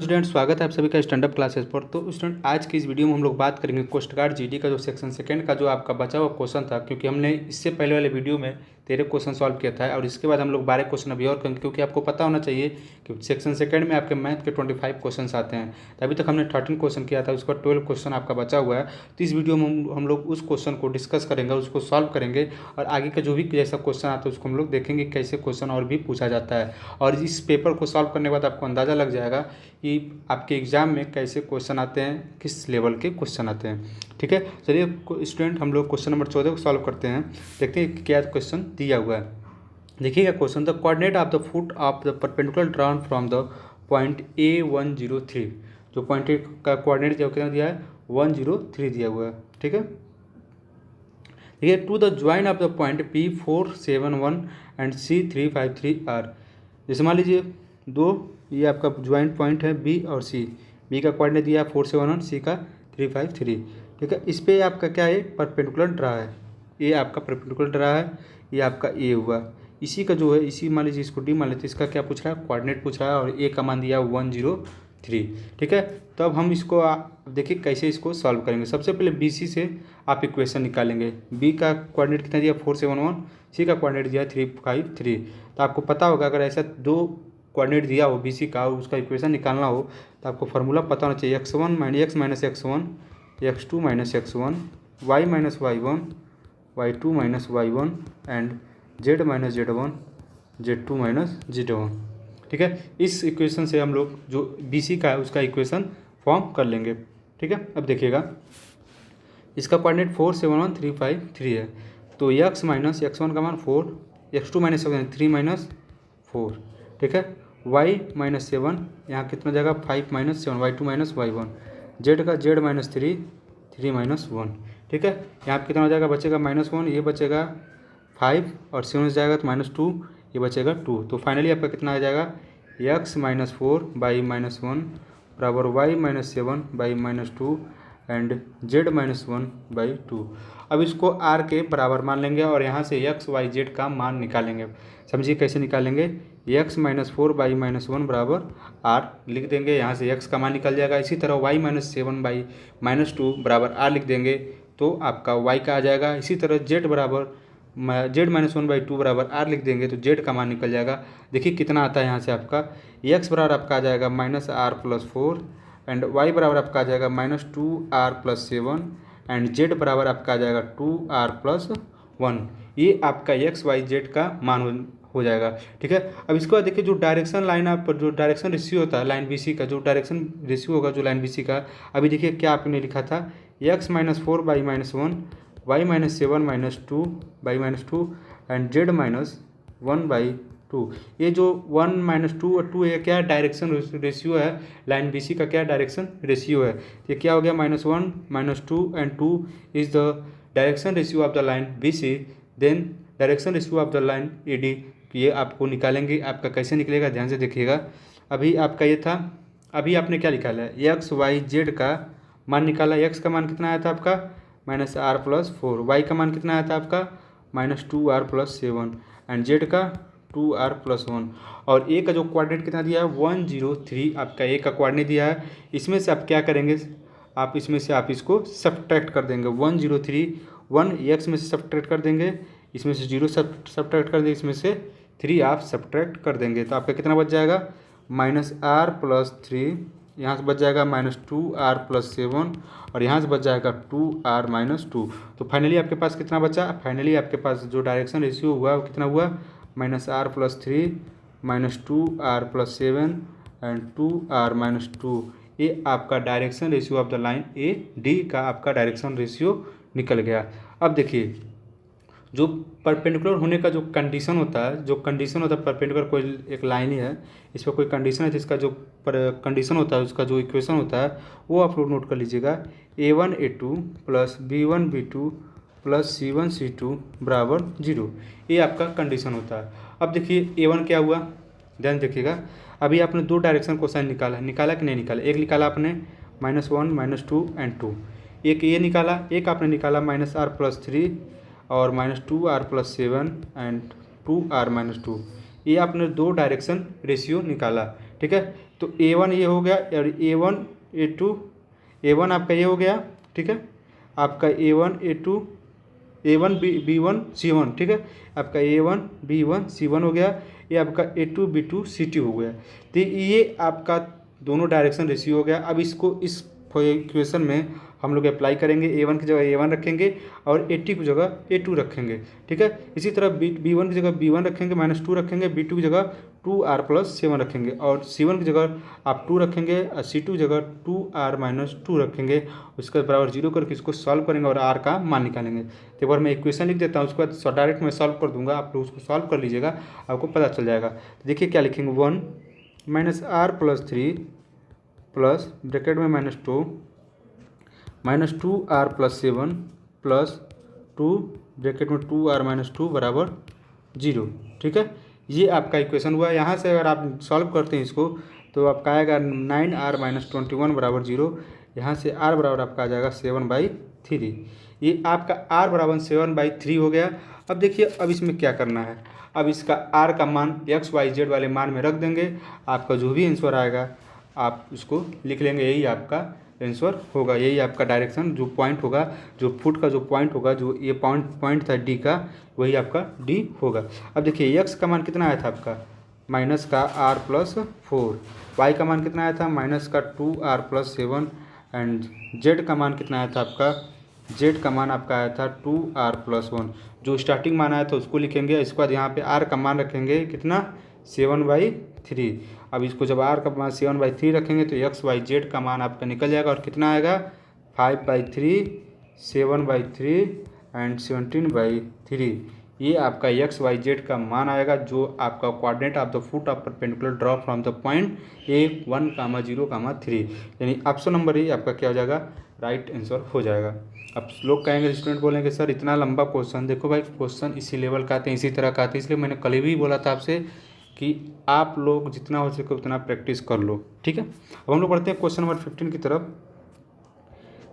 Student, स्वागत है आप सभी का स्टैंडअप क्लासेस पर। तो स्टूडेंट, आज की इस वीडियो में हम लोग बात करेंगे कोस्ट गार्ड जीडी का जो सेक्शन सेकंड का जो आपका बचा हुआ क्वेश्चन था, क्योंकि हमने इससे पहले वाले वीडियो में 13 क्वेश्चन सॉल्व किया था और इसके बाद हम लोग 12 क्वेश्चन अभी और करेंगे, क्योंकि आपको पता होना चाहिए कि सेक्शन सेकंड में आपके मैथ के 25 क्वेश्चन आते हैं। तो अभी तक हमने 13 क्वेश्चन किया था, उसका 12 क्वेश्चन आपका बचा हुआ है। तो इस वीडियो में हम लोग उस क्वेश्चन को डिस्कस करेंगे, उसको सॉल्व करेंगे और आगे का जो भी जैसा क्वेश्चन आता है उसको हम लोग देखेंगे कैसे क्वेश्चन और भी पूछा जाता है। और इस पेपर को सॉल्व करने के बाद आपको अंदाज़ा लग जाएगा कि आपके एग्ज़ाम में कैसे क्वेश्चन आते हैं, किस लेवल के क्वेश्चन आते हैं। ठीक है, चलिए स्टूडेंट, हम लोग क्वेश्चन नंबर 14 को सॉल्व करते हैं। देखते हैं क्या क्वेश्चन दिया हुआ है। देखिएगा question, the coordinate of the foot of the perpendicular drawn from the point A103। जो पॉइंट ए का कोऑर्डिनेट कितना दिया है, 103 दिया हुआ है। ठीक है, देखिए, to the join of the point P471 and C353 are. जैसे मान लीजिए ये आपका ज्वाइंट पॉइंट है बी और सी। बी का कोऑर्डिनेट दिया है 471, सी का 353। ठीक है, इस पे आपका क्या है, परपेंडिकुलर ड्रा है। ये आपका परपेंडिकुलर ड्रा है, ये आपका ए हुआ। इसी का जो है, इसी मान लीजिए इसको डी मान लेते हैं, इसका क्या पूछ रहा है, कोऑर्डिनेट पूछ रहा है और ए का मान दिया 103। ठीक है, तो अब हम इसको देखिए कैसे इसको सॉल्व करेंगे। सबसे पहले बी सी से आप इक्वेशन निकालेंगे। बी का कोऑर्डिनेट कितना दिया 471, सी का कोऑर्डिनेट दिया 353। तो आपको पता होगा, अगर ऐसा दो कोऑर्डिनेट दिया हो बी सी का और उसका इक्वेशन निकालना हो तो आपको फार्मूला पता होना चाहिए, x1 minus x1, x2 minus x1, y minus y1, y2 minus y1 and z minus z1, z2 minus z1। ठीक है, इस इक्वेशन से हम लोग जो बी सी का है उसका इक्वेशन फॉर्म कर लेंगे। ठीक है, अब देखिएगा, इसका कोऑर्डिनेट 471 353 है। तो x माइनस x1 का मान 4, x2 माइनस 3 माइनस 4। ठीक है, y माइनस 7, यहाँ कितना जाएगा 5 minus 7, y2 minus y1, z का z माइनस 3, 3 माइनस 1। ठीक है, यहाँ पर कितना हो जाएगा, बचेगा -1, ये बचेगा 5 और 7 से जाएगा तो -2, ये बचेगा 2। तो फाइनली आपका कितना आ जाएगा, x माइनस 4 बाई -1 बराबर y minus 7 by -2 and z minus 1 by 2। अब इसको r के बराबर मान लेंगे और यहाँ से x y z का मान निकालेंगे। समझिए कैसे निकालेंगे, x माइनस 4 बाई -1 बराबर r लिख देंगे, यहाँ से x का मान निकल जाएगा। इसी तरह y माइनस 7 बाई -2 बराबर r लिख देंगे तो आपका y का आ जाएगा। इसी तरह z बराबर z माइनस 1 बाई 2 बराबर r लिख देंगे तो z का मान निकल जाएगा। देखिए कितना आता है यहाँ से आपका, x बराबर आपका आ जाएगा -r प्लस 4 एंड y बराबर आपका आ जाएगा -2r प्लस 7 एंड z बराबर आपका आ जाएगा 2r प्लस 1। ये आपका x y z का मान हो जाएगा। ठीक है, अब इसके बाद देखिए, जो डायरेक्शन लाइन आप जो डायरेक्शन रेशियो होता है लाइन बी सी का, जो डायरेक्शन रेशियो होगा जो लाइन बी सी का, अभी देखिए क्या आपने लिखा था, x minus 4 by -1, y minus 7 minus 2 by -2 and z minus 1 by 2। ये जो 1 माइनस 2 और 2 ये क्या है, डायरेक्शन रेशियो है। लाइन बी सी का क्या डायरेक्शन रेशियो है, ये क्या हो गया, -1 -2 and 2 is the direction ratio of the line B C, then direction ratio of the line A D. ये आपको निकालेंगे। आपका कैसे निकलेगा, ध्यान से देखिएगा। अभी आपका ये था, अभी आपने क्या निकाला है, एक्स वाई जेड का मान निकाला। एक्स का मान कितना आया था आपका, -r प्लस 4, वाई का मान कितना आया था आपका, -2r प्लस 7 एंड जेड का 2r प्लस 1। और ए का जो कोऑर्डिनेट कितना दिया है, 103 आपका ए का कोऑर्डिनेट दिया है। इसमें से आप क्या करेंगे, आप इसमें से आप इसको सब्ट्रैक्ट कर देंगे। 103 1 एक्स में से सब्ट्रैक्ट कर देंगे, इसमें से 0 सब्ट्रैक्ट कर देंगे, इसमें से 3 आप सब्ट्रैक्ट कर देंगे तो आपका कितना बच जाएगा, -r प्लस 3, यहाँ से बच जाएगा -2r प्लस 7 और यहाँ से बच जाएगा 2r माइनस 2। तो फाइनली आपके पास कितना बचा, फाइनली आपके पास जो डायरेक्शन रेशियो हुआ वो कितना हुआ, -r plus 3 -2r plus 7 and 2r minus 2। ये आपका direction ratio of the line A D का आपका डायरेक्शन रेशियो निकल गया। अब देखिए, जो परपेंडिकुलर होने का जो कंडीशन होता है, परपेंडिकुलर कोई एक लाइन ही है, इस पर कोई कंडीशन है जिसका जो कंडीशन होता है, उसका जो इक्वेशन होता है वो आप लोग नोट कर लीजिएगा। a1 a2 plus b1 b2 plus c1 c2 बराबर 0। ये आपका कंडीशन होता है। अब देखिए a1 क्या हुआ, ध्यान देखिएगा। अभी आपने दो डायरेक्शन कोसाइन निकाला कि नहीं निकाला, एक निकाला आपने -1 -2 एंड 2, एक ये निकाला, एक आपने निकाला -r प्लस 3 और -2r plus 7 and 2r minus 2। ये आपने दो डायरेक्शन रेशियो निकाला। ठीक है, तो A1 ये हो गया और A1 A2 A1 आपका ये हो गया, ठीक है, आपका A1 A2 A1 B1 C1, ठीक है, आपका A1 B1 C1 हो गया, ये आपका A2 B2 C2 हो गया। तो ये आपका दोनों डायरेक्शन रेशियो हो गया। अब इसको इस इक्वेशन में हम लोग अप्लाई करेंगे, A1 की जगह A1 रखेंगे और A2 की जगह A2 रखेंगे, ठीक है। इसी तरह B1 की जगह B1 रखेंगे, -2 रखेंगे, B2 की जगह 2R+7 रखेंगे और C1 की जगह आप 2 रखेंगे और C2 की जगह 2R-2 रखेंगे। उसके बराबर 0 करके इसको सॉल्व करेंगे और R का मान निकालेंगे। तो एक बार मैं इक्वेशन लिख देता हूँ, उसके बाद डायरेक्ट मैं सॉल्व कर दूंगा, आप लोग उसको सॉल्व कर लीजिएगा, आपको पता चल जाएगा। तो देखिए क्या लिखेंगे, 1 -R+3 प्लस ब्रैकेट में -2 -2R+7 प्लस 2 ब्रैकेट में 2R-2 बराबर 0, ठीक है। ये आपका इक्वेशन हुआ। यहाँ से अगर आप सॉल्व करते हैं इसको तो आपका आएगा 9R-21 बराबर 0। यहाँ से R बराबर आपका आ जाएगा 7/3। ये आपका R बराबर 7/3 हो गया। अब देखिए अब इसमें क्या करना है, अब इसका R का मान XYZ वाले मान में रख देंगे, आपका जो भी आंसर आएगा आप उसको लिख लेंगे, यही आपका आंसर होगा, यही आपका डायरेक्शन जो पॉइंट होगा, जो फुट का जो पॉइंट होगा, जो ये पॉइंट था D का, वही आपका D होगा। अब देखिए x का मान कितना आया था आपका माइनस का R+4, y का मान कितना आया था माइनस का 2R+7 एंड z का मान कितना आया था आपका, z का मान आपका आया था 2R+1। जो स्टार्टिंग मान आया था उसको लिखेंगे, इसके बाद यहाँ पे R का मान रखेंगे कितना 7/3। अब इसको जब R का मान 7/3 रखेंगे तो XYZ का मान आपका निकल जाएगा और कितना आएगा 5/3, 7/3 एंड 17/3। ये आपका XYZ का मान आएगा, जो आपका coordinate of the foot of perpendicular draw from the point A1, 0, 3, यानी ऑप्शन नंबर ए आपका क्या हो जाएगा, राइट आंसर हो जाएगा। अब लोग कहेंगे, स्टूडेंट बोलेंगे सर इतना लंबा क्वेश्चन, देखो भाई क्वेश्चन इसी लेवल का आते हैं, इसी तरह का आते हैं, इसलिए मैंने कल भी बोला था आपसे कि आप लोग जितना हो सके उतना प्रैक्टिस कर लो, ठीक है। अब हम लोग बढ़ते हैं क्वेश्चन नंबर 15 की तरफ।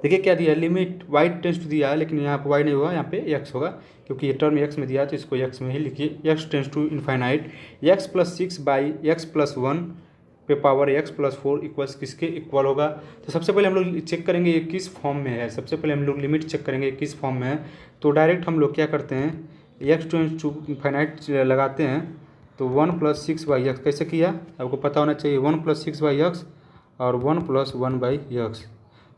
देखिए क्या दिया है, लिमिट y टेंस टू दिया है, लेकिन यहाँ पर y नहीं होगा, यहाँ पे x होगा, क्योंकि ये टर्म x में दिया है तो इसको x में ही लिखिए। x tends to infinite x+6/x+1 पे पावर x+4 इक्वल्स किसके इक्वल होगा। तो सबसे पहले हम लोग चेक करेंगे ये किस फॉर्म में है, सबसे पहले हम लोग लिमिट चेक करेंगे किस फॉर्म में है। तो डायरेक्ट हम लोग क्या करते हैं, x टेंस टू इनफाइनाइट लगाते हैं, तो 1+6/x कैसे किया आपको पता होना चाहिए, 1+6/x और 1+1/x।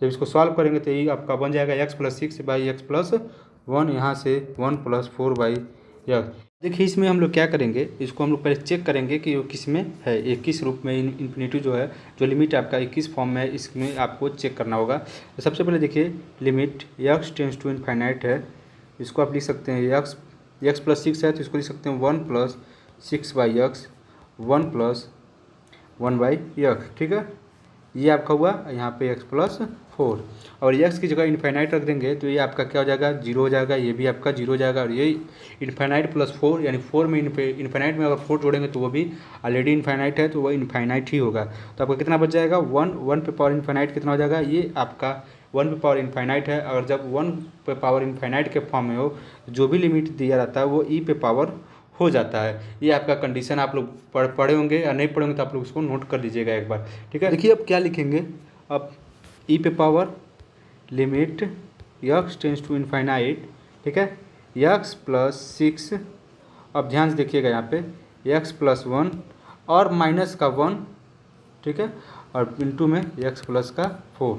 जब इसको सॉल्व करेंगे तो ये आपका बन जाएगा x+6/x+1, यहाँ से 1+4/x। देखिए इसमें हम लोग क्या करेंगे, इसको हम लोग पहले चेक करेंगे कि वो किस में है, ये किस रूप में इन्फिनिटी जो है, जो लिमिट आपका 21 फॉर्म में है, इसमें आपको चेक करना होगा। तो सबसे पहले देखिए limit x tends to infinite है, इसको आप लिख सकते हैं x+6 है तो इसको लिख सकते हैं 1+6/x 1+1/x, ठीक है। ये आपका हुआ यहाँ पे x+4 और x की जगह इनफाइनाइट रख देंगे तो ये आपका क्या हो जाएगा 0 हो जाएगा, ये भी आपका 0 हो जाएगा और ये इनफाइनाइट +4 यानी 4 में इनफाइनाइट में अगर 4 जोड़ेंगे तो वो भी ऑलरेडी इनफाइनाइट है तो वह इनफाइनाइट ही होगा। तो आपका कितना बच जाएगा 1 पे पावर इनफाइनाइट कितना हो जाएगा, ये आपका 1 पे पावर इनफाइनाइट है। अगर जब 1 पे पावर इनफाइनाइट के फॉर्म में हो जो भी लिमिट दिया जाता है वो e पे पावर हो जाता है। ये आपका कंडीशन आप लोग पढ़े होंगे या नहीं पढ़े होंगे तो आप लोग उसको नोट कर लीजिएगा एक बार, ठीक है। देखिए अब क्या लिखेंगे, अब e पे power limit x tends to infinite, ठीक है, x+6, अब ध्यान से देखिएगा यहाँ पे x+1 और माइनस का 1, ठीक है, और इंटू में x+4।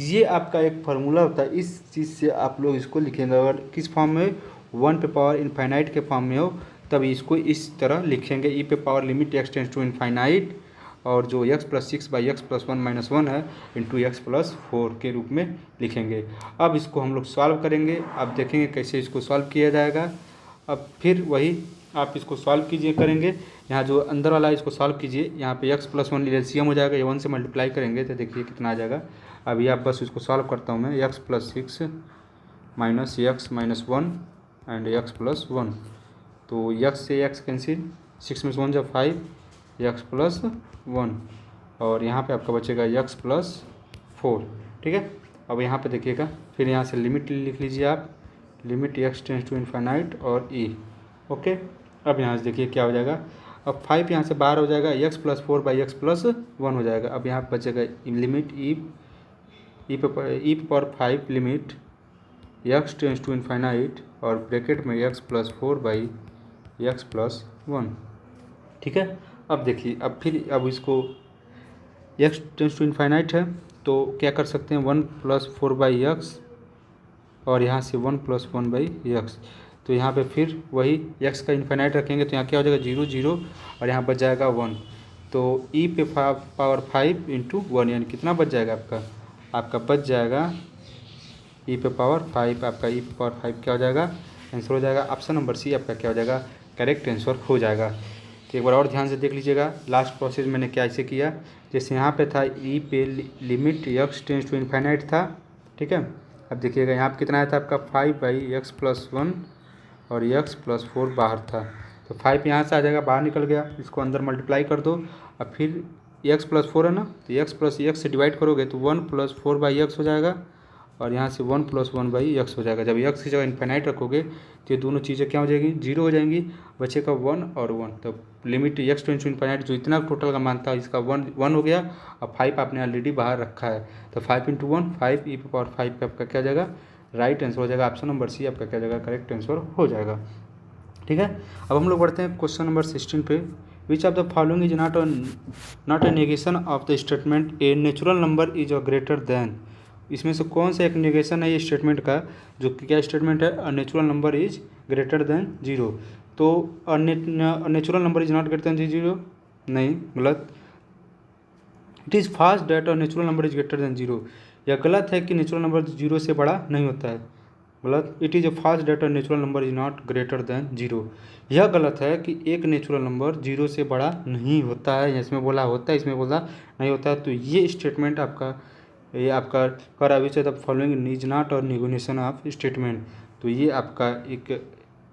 ये आपका एक फार्मूला होता है, इस चीज़ से आप लोग इसको लिखेंगे। अगर किस फॉर्म में 1 पे पावर इनफाइनाइट के फॉर्म में हो तब इसको इस तरह लिखेंगे, e पे power limit x tends to infinite और जो x+6/x+1 है इंटू x+4 के रूप में लिखेंगे। अब इसको हम लोग सॉल्व करेंगे, अब देखेंगे कैसे इसको सॉल्व किया जाएगा। अब फिर वही आप इसको सॉल्व कीजिए करेंगे, यहाँ जो अंदर वाला है इसको सॉल्व कीजिए, यहाँ पे x+1 एलसीएम हो जाएगा, ये 1 से मल्टीप्लाई करेंगे तो देखिए कितना आ जाएगा। अभी आप बस इसको सॉल्व करता हूँ मैं, x+6 minus x -1 and x+1, तो x से x कैंसिल, 6 में 1 जब 5, x+1 और यहाँ पे आपका बचेगा x+4, ठीक है। अब यहाँ पे देखिएगा, फिर यहाँ से लिमिट लिख लीजिए आप, limit x tends to infinite और e, ओके। अब यहाँ से देखिए क्या हो जाएगा, अब 5 यहाँ से बाहर हो जाएगा, x प्लस 4/x+1 हो जाएगा। अब यहाँ बचेगा limit E power 5 limit x tends to infinite और ब्रैकेट में x प्लस 4/x+1। ठीक है। अब देखिए, अब इसको x टेंस टू इन्फाइनाइट है तो क्या कर सकते हैं, 1 प्लस 4/x और यहाँ से 1 प्लस 1/x। तो यहाँ पे फिर वही x का इन्फाइनाइट रखेंगे तो यहाँ क्या हो जाएगा, 0 0 और यहाँ बच जाएगा 1। तो e पे पावर 5 इंटू 1 यानी कितना बच जाएगा आपका बच जाएगा e पे पावर 5। आपका e पे पावर 5 क्या हो जाएगा, आंसर हो जाएगा ऑप्शन नंबर सी आपका क्या हो जाएगा, करेक्ट आंसर हो जाएगा। तो एक बार और ध्यान से देख लीजिएगा, लास्ट प्रोसेस मैंने क्या ऐसे किया, जैसे यहाँ पे था e पे limit x tends to infinite था। ठीक है। अब देखिएगा यहाँ पे कितना आया था आपका 5/x+1 और x प्लस 4 बाहर था, तो 5 यहाँ से आ जाएगा, बाहर निकल गया, इसको अंदर मल्टीप्लाई कर दो। अब फिर x प्लस 4 है ना, तो x प्लस x से डिवाइड करोगे तो 1 प्लस 4/x हो जाएगा और यहाँ से 1 प्लस 1/x हो जाएगा। जब x की जगह इन्फाइनाइट रखोगे तो ये दोनों चीज़ें क्या हो जाएगी, 0 हो जाएंगी, बचेगा 1 और 1। तो limit x tends to infinite जो इतना टोटल का मान था इसका 1 हो गया। अब 5 आपने ऑलरेडी बाहर रखा है, तो 5 इंटू 1 5 e पे पावर 5 पे आपका क्या हो जाएगा, राइट आंसर हो जाएगा। ऑप्शन नंबर सी आपका क्या हो जाएगा, करेक्ट आंसर हो जाएगा। ठीक है। अब हम लोग बढ़ते हैं क्वेश्चन नंबर 16 पे। Which of the following is not a negation of the statement a natural number is greater then. इसमें से कौन सा एक नेगेशन है ये स्टेटमेंट का, जो कि क्या स्टेटमेंट है, a natural number is greater than 0। तो a natural number is not greater than 0, नहीं, गलत। इट इज़ फास्ट that a natural number is greater than 0, यह गलत है कि नेचुरल नंबर 0 से बड़ा नहीं होता है, गलत। इट इज़ ए फास्ट that a natural number is not greater than 0, यह गलत है कि एक नेचुरल नंबर 0 से बड़ा नहीं होता है। इसमें बोला होता है, इसमें बोला नहीं होता है। तो ये स्टेटमेंट आपका कर which of the following is not और निगेशन ऑफ स्टेटमेंट, तो ये आपका एक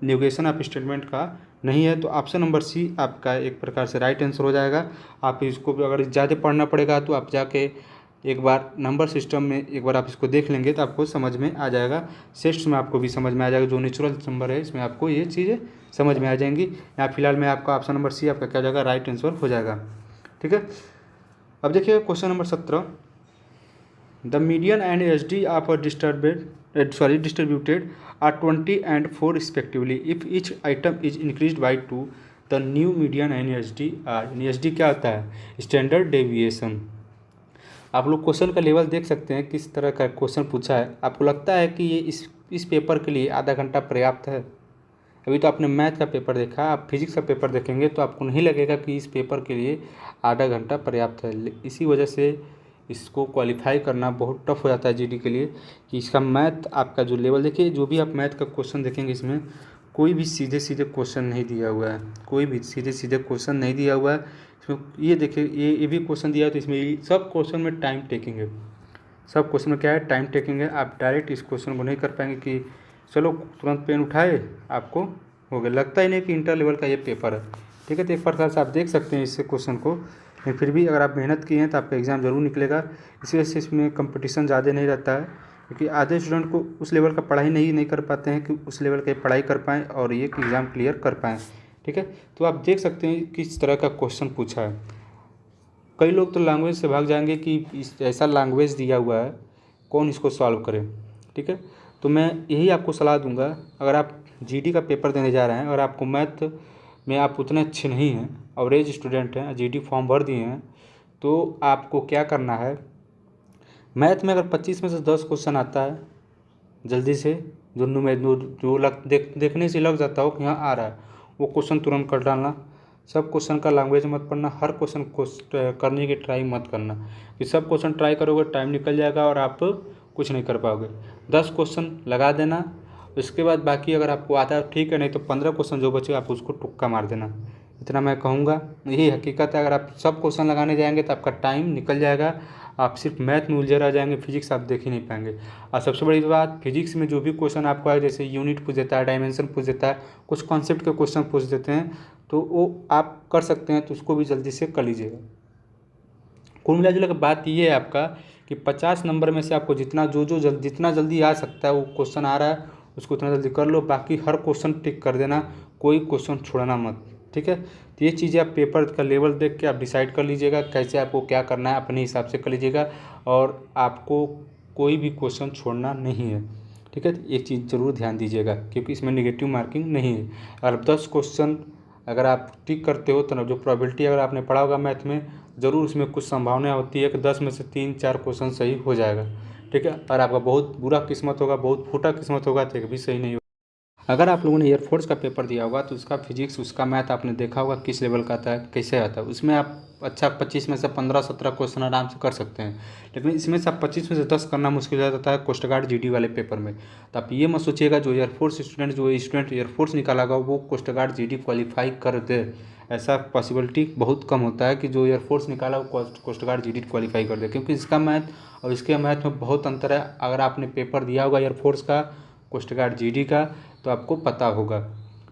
निगेशन ऑफ स्टेटमेंट का नहीं है। तो ऑप्शन नंबर सी आपका एक प्रकार से राइट आंसर हो जाएगा। आप इसको अगर ज़्यादा पढ़ना पड़ेगा तो आप जाके एक बार नंबर सिस्टम में एक बार आप इसको देख लेंगे तो आपको समझ में आ जाएगा। सेट्स में आपको भी समझ में आ जाएगा, जो नेचुरल नंबर है इसमें आपको ये चीज़ें समझ में आ जाएंगी। यहाँ फिलहाल में आपका ऑप्शन नंबर सी आपका क्या हो जाएगा, राइट आंसर हो जाएगा। ठीक है। अब देखिए question number 17, the median and HD of a distributed are 20 and 4 respectively. If each item is increased by 2, the new median and HD are, SD क्या होता है, स्टैंडर्ड डेविएशन। आप लोग क्वेश्चन का लेवल देख सकते हैं किस तरह का क्वेश्चन पूछा है। आपको लगता है कि ये इस पेपर के लिए आधा घंटा पर्याप्त है? अभी तो आपने मैथ का पेपर देखा, आप फिजिक्स का पेपर देखेंगे तो आपको नहीं लगेगा कि इस पेपर के लिए आधा घंटा पर्याप्त है। इसी वजह से इसको क्वालिफाई करना बहुत टफ हो जाता है जीडी के लिए, कि इसका मैथ आपका जो लेवल, देखिए जो भी आप मैथ का क्वेश्चन देखेंगे इसमें कोई भी सीधे सीधे क्वेश्चन नहीं दिया हुआ है, कोई भी सीधे सीधे क्वेश्चन नहीं दिया हुआ है इसमें। ये देखिए ये भी क्वेश्चन दिया है तो इसमें सब क्वेश्चन में टाइम टेकिंग है, सब क्वेश्चन में क्या है, टाइम टेकिंग है। आप डायरेक्ट इस क्वेश्चन को नहीं कर पाएंगे कि चलो तुरंत पेन उठाए आपको हो गया, लगता ही नहीं कि इंटर लेवल का ये पेपर है। ठीक है। तो एक प्रकार से आप देख सकते हैं इससे क्वेश्चन को, लेकिन फिर भी अगर आप मेहनत किए हैं तो आपका एग्ज़ाम ज़रूर निकलेगा। इसी वजह से इसमें कंपटीशन ज़्यादा नहीं रहता है, क्योंकि आधे स्टूडेंट को उस लेवल का पढ़ाई नहीं कर पाते हैं कि उस लेवल की पढ़ाई कर पाएँ और ये एग्ज़ाम क्लियर कर पाएँ। ठीक है। तो आप देख सकते हैं किस तरह का क्वेश्चन पूछा है। कई लोग तो लैंग्वेज से भाग जाएंगे कि ऐसा लैंग्वेज दिया हुआ है कौन इसको सॉल्व करे। ठीक है। तो मैं यही आपको सलाह दूंगा, अगर आप जीडी का पेपर देने जा रहे हैं और आपको मैथ में आप उतने अच्छे नहीं हैं, एवरेज स्टूडेंट हैं, जीडी फॉर्म भर दिए हैं, तो आपको क्या करना है, मैथ में अगर 25 में से 10 क्वेश्चन आता है जल्दी से, जो देखने से लग जाता हो कि यहाँ आ रहा है, वो क्वेश्चन तुरंत कर डालना। सब क्वेश्चन का लैंग्वेज मत पढ़ना, हर क्वेश्चन करने की ट्राई मत करना, कि सब क्वेश्चन ट्राई करोगे टाइम निकल जाएगा और आप कुछ नहीं कर पाओगे। 10 क्वेश्चन लगा देना, उसके बाद बाकी अगर आपको आता है ठीक है, नहीं तो 15 क्वेश्चन जो बचे आप उसको तुक्का मार देना। इतना मैं कहूँगा, यही हकीकत है। अगर आप सब क्वेश्चन लगाने जाएंगे तो आपका टाइम निकल जाएगा, आप सिर्फ मैथ में उलझे रह जाएंगे, फिजिक्स आप देख ही नहीं पाएंगे। और सबसे बड़ी बात, फिजिक्स में जो भी क्वेश्चन आपको आए, जैसे यूनिट पूछ देता है, डायमेंशन पूछ देता है, कुछ कॉन्सेप्ट के क्वेश्चन पूछ देते हैं, तो वो आप कर सकते हैं, तो उसको भी जल्दी से कर लीजिएगा। कुल मिला जुला बात ये है आपका कि 50 नंबर में से आपको जितना जल्दी आ सकता है वो क्वेश्चन आ रहा है उसको उतना जल्दी कर लो। बाकी हर क्वेश्चन टिक कर देना, कोई क्वेश्चन छोड़ना मत। ठीक है। तो ये चीज़ें आप पेपर का लेवल देख के आप डिसाइड कर लीजिएगा कैसे आपको क्या करना है, अपने हिसाब से कर लीजिएगा और आपको कोई भी क्वेश्चन छोड़ना नहीं है, ठीक है। एक चीज़ ज़रूर ध्यान दीजिएगा क्योंकि इसमें नेगेटिव मार्किंग नहीं है। अगर 10 क्वेश्चन अगर आप टिक करते हो तो जो प्रोबेबिलिटी अगर आपने पढ़ा होगा मैथ में, ज़रूर उसमें कुछ संभावना होती है कि 10 में से 3-4 क्वेश्चन सही हो जाएगा, ठीक है। और आपका बहुत बुरा किस्मत होगा, बहुत फूटा किस्मत होगा तो एक भी सही नहीं होगा। अगर आप लोगों ने एयरफोर्स का पेपर दिया होगा तो उसका फिजिक्स, उसका मैथ आपने देखा होगा किस लेवल का आता है, कैसे आता है। उसमें आप अच्छा 25 में से 15-17 क्वेश्चन आराम से कर सकते हैं, लेकिन इसमें से आप 25 में से 10 करना मुश्किल हो जाता है कोस्ट गार्ड जीडी वाले पेपर में। तो आप ये मत सोचिएगा जो स्टूडेंट एयरफोर्स निकाला होगा वो कोस्ट गार्ड जीडी क्वालिफाई कर दे, ऐसा पॉसिबिलिटी बहुत कम होता है कि जो एयरफोर्स निकाला वो कोस्ट गार्ड जीडी क्वालिफाई कर दे, क्योंकि इसका मैथ और इसके मैथ में बहुत अंतर है। अगर आपने पेपर दिया होगा एयरफोर्स का, कोस्ट गार्ड जीडी का, तो आपको पता होगा,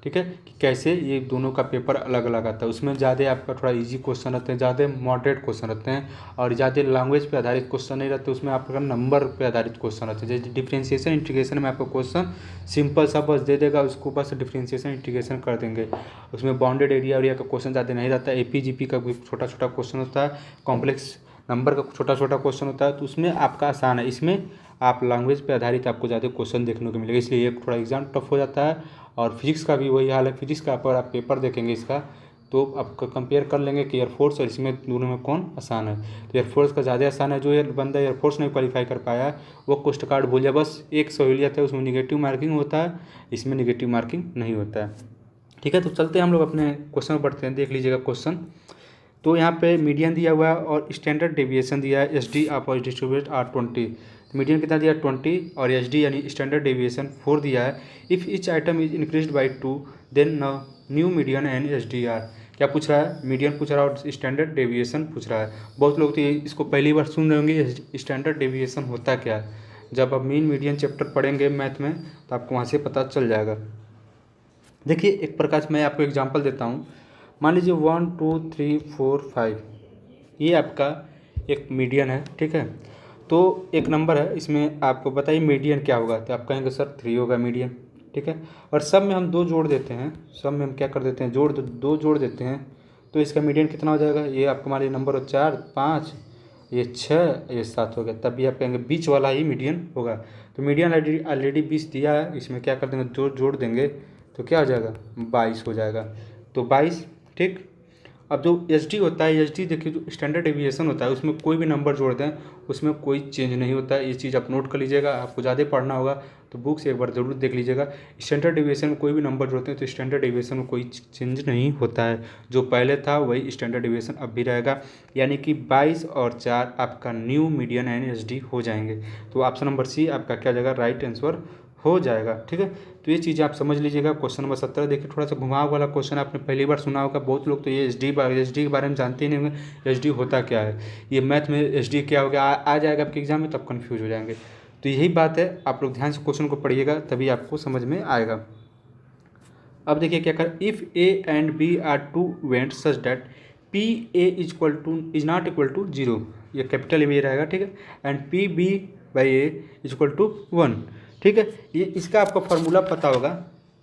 ठीक है, कि कैसे ये दोनों का पेपर अलग अलग आता है। उसमें ज़्यादा आपका थोड़ा इजी क्वेश्चन रहते हैं, ज़्यादा मॉडरेट क्वेश्चन रहते हैं और ज़्यादा लैंग्वेज पे आधारित क्वेश्चन नहीं रहते। उसमें आपका नंबर पे आधारित क्वेश्चन रहते हैं। जैसे डिफ्रेंशिएशन इंटीग्रेशन में आपको क्वेश्चन सिंपल सा बस दे देगा, उसको बस डिफ्रेंशिएशन इंटीग्रेशन कर देंगे। उसमें बाउंडेड एरिया का क्वेश्चन ज़्यादा नहीं रहता है। एपीजीपी का भी छोटा छोटा क्वेश्चन होता है, कॉम्प्लेक्स नंबर का छोटा छोटा क्वेश्चन होता है, तो उसमें आपका आसान है। इसमें आप लैंग्वेज पे आधारित आपको ज़्यादा क्वेश्चन देखने को मिलेगा, इसलिए ये थोड़ा एग्जाम टफ हो जाता है। और फिजिक्स का भी वही हाल है। फिजिक्स का अगर आप पेपर देखेंगे इसका तो आपको कंपेयर कर लेंगे कि एयरफोर्स और इसमें दोनों में कौन आसान है, तो एयरफोर्स का ज़्यादा आसान है। जो बंदा एयरफोर्स नहीं क्वालिफाई कर पाया वो कोस्ट गार्ड भूल जाए, बस एक सहूलियत है उसमें निगेटिव मार्किंग होता है, इसमें निगेटिव मार्किंग नहीं होता है, ठीक है। तो चलते हैं हम लोग अपने क्वेश्चन में बढ़ते हैं, देख लीजिएगा क्वेश्चन। तो यहाँ पे मीडियन दिया हुआ है और स्टैंडर्ड डेविएशन दिया है S D opposite distributed R20। Median कितना दिया 20 और एस डी यानी स्टैंडर्ड डेविएशन 4 दिया है। If each item is increased by 2 then new median and S D are. क्या पूछ रहा है, मीडियन पूछ रहा है और स्टैंडर्ड डेविएशन पूछ रहा है। बहुत लोग तो इसको पहली बार सुन रहे होंगे, स्टैंडर्ड डेविएशन होता क्या है। जब आप मीन मीडियन चैप्टर पढ़ेंगे मैथ में तो आपको वहाँ से पता चल जाएगा। देखिए एक प्रकार से मैं आपको एग्जाम्पल देता हूँ। मान लीजिए 1 2 3 4 5 ये आपका एक मीडियन है, ठीक है। तो एक नंबर है, इसमें आपको बताइए मीडियन क्या होगा, तो आप कहेंगे सर 3 होगा मीडियन, ठीक है। और सब में हम 2 जोड़ देते हैं, सब में हम क्या कर देते हैं दो जोड़ देते हैं, तो इसका मीडियन कितना हो जाएगा। ये आपका मान लीजिए नंबर हो 4 5 ये 6 ये 7 हो गया, तब भी आप कहेंगे बीच वाला ही मीडियन होगा। तो मीडियन ऑलरेडी 20 दिया है, इसमें क्या कर देंगे जोड़ देंगे तो क्या हो जाएगा 22 हो जाएगा। तो 22, ठीक। अब जो एस डी होता है, एस डी देखिए जो स्टैंडर्ड डेविएशन होता है उसमें कोई भी नंबर जोड़ दें उसमें कोई चेंज नहीं होता है। ये चीज़ आप नोट कर लीजिएगा। आपको ज़्यादा पढ़ना होगा तो बुक से एक बार ज़रूर देख लीजिएगा। स्टैंडर्ड डेविएशन में कोई भी नंबर जोड़ते हैं तो स्टैंडर्ड डेविएशन में कोई चेंज नहीं होता है, जो पहले था वही स्टैंडर्ड डेविएशन अब भी रहेगा। यानी कि 22 और 4 आपका new median and S D हो जाएंगे। तो ऑप्शन नंबर सी आपका क्या जाएगा, राइट आंसर हो जाएगा, ठीक है। तो ये चीज़ें आप समझ लीजिएगा। क्वेश्चन नंबर 17 देखिए, थोड़ा सा घुमाव वाला क्वेश्चन आपने पहली बार सुना होगा। बहुत लोग तो ये एस डी के बारे में जानते ही नहीं होंगे, एस डी होता क्या है, ये मैथ में एस डी क्या हो गया आ जाएगा आपके एग्जाम में, तब कन्फ्यूज हो जाएंगे। तो यही बात है, आप लोग ध्यान से क्वेश्चन को पढ़िएगा तभी आपको समझ में आएगा। अब देखिए क्या कर, if A and B are two events such that P A is not equal to 0, ये कैपिटल में रहेगा, ठीक है। And P B by A is equal to 1, ठीक है। ये इसका आपको फार्मूला पता होगा,